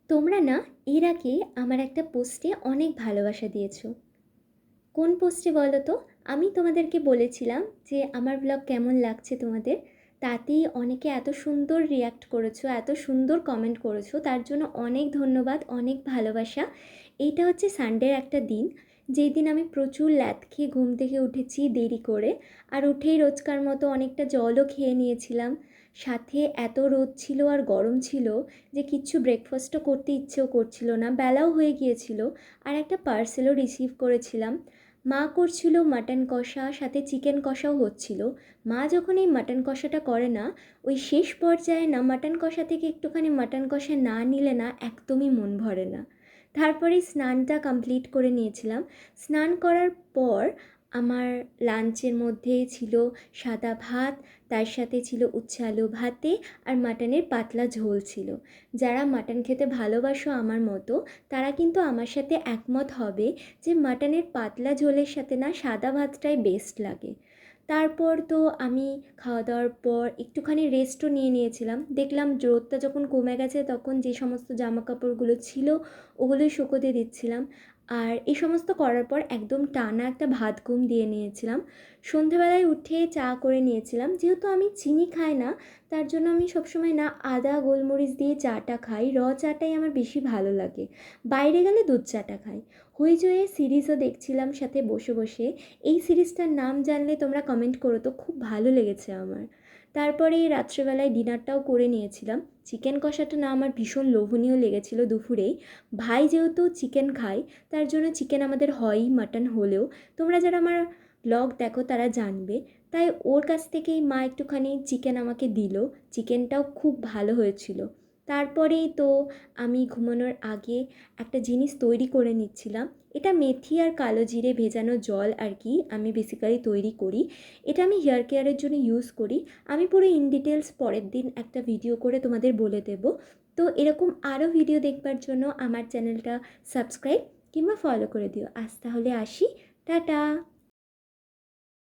তোমরা না এর আগে আমার একটা পোস্টে অনেক ভালোবাসা দিয়েছো। কোন পোস্টে বলো তো? আমি তোমাদেরকে বলেছিলাম যে আমার ব্লগ কেমন লাগছে তোমাদের। তাতেই অনেকে এত সুন্দর রিয়্যাক্ট করেছো, এত সুন্দর কমেন্ট করেছো, তার জন্য অনেক ধন্যবাদ, অনেক ভালোবাসা। এইটা হচ্ছে সানডের একটা দিন, যেই দিন আমি প্রচুর ল্যাদ খেয়ে ঘুম থেকে উঠেছি দেরি করে। আর উঠেই রোজকার মতো অনেকটা জলও খেয়ে নিয়েছিলাম। সাথে এত রোদ ছিল আর গরম ছিল যে কিচ্ছু ব্রেকফাস্টও করতে ইচ্ছেও করছিল না, বেলাও হয়ে গিয়েছিল। আর একটা পার্সেলও রিসিভ করেছিলাম। মা করছিল মাটন কষা, সাথে চিকেন কষাও হচ্ছিল। মা যখন এই মাটন কষাটা করে না, ওই শেষ পর্যায়ে না মাটন কষা থেকে একটুখানি মাটন কষা না নিলে না একদমই মন ভরে না। তারপরে স্নানটা কমপ্লিট করে নিয়েছিলাম। স্নান করার পর আমার লাঞ্চের মধ্যে ছিল সাদা ভাত, তার সাথে ছিল উচ্ছে আলু ভাতে, আর মাটনের পাতলা ঝোল ছিল। যারা মাটন খেতে ভালোবাসো আমার মতো, তারা কিন্তু আমার সাথে একমত হবে যে মাটনের পাতলা ঝোলের সাথে না সাদা ভাতটাই বেস্ট লাগে। তারপর তো আমি খাওয়া দাওয়ার পর একটুখানি রেস্টও নিয়ে নিয়েছিলাম। দেখলাম রোদটা যখন কমে গেছে তখন যে সমস্ত জামা কাপড়গুলো ছিল ওগুলোই শুকোতে দিচ্ছিলাম। আর এই সমস্ত করার পর একদম টানা একটা ভাত ঘুম দিয়ে নিয়েছিলাম। সন্ধেবেলায় উঠে চা করে নিয়েছিলাম, যেহেতু আমি চিনি খাই না, তার জন্য আমি সবসময় না আদা গোলমরিচ দিয়ে চাটা খাই, চাটাই আমার বেশি ভালো লাগে। বাইরে গেলে দুধ চাটা খাই। হুইজয়ে সিরিজও দেখছিলাম সাথে বসে বসে। এই সিরিজটার নাম জানলে তোমরা কমেন্ট করো তো, খুব ভালো লেগেছে আমার। তারপরে রাত্রেবেলায় ডিনারটাও করে নিয়েছিলাম। চিকেন কষাটা না আমার ভীষণ লোভনীয় লেগেছিল দুপুরেই। ভাই যেহেতু চিকেন খায়, তার জন্য চিকেন আমাদের হয়ই মাটন হলেও। তোমরা যারা আমার ব্লগ দেখো তারা জানবে। তাই ওর কাছ থেকেই মা একটুখানি চিকেন আমাকে দিল। চিকেনটাও খুব ভালো হয়েছিল। তারপরেই তো আমি ঘুমানোর আগে একটা জিনিস তৈরি করে নিচ্ছিলাম। এটা মেথি আর কালো জিরে ভেজানো জল আর কি, আমি বেসিক্যালি তৈরি করি। এটা আমি হেয়ার কেয়ারের জন্য ইউজ করি। আমি পুরো ইন ডিটেলস পরের দিন একটা ভিডিও করে তোমাদের বলে দেব। তো এরকম আরও ভিডিও দেখবার জন্য আমার চ্যানেলটা সাবস্ক্রাইব কিংবা ফলো করে দিও। আজ তাহলে আসি, টাটা।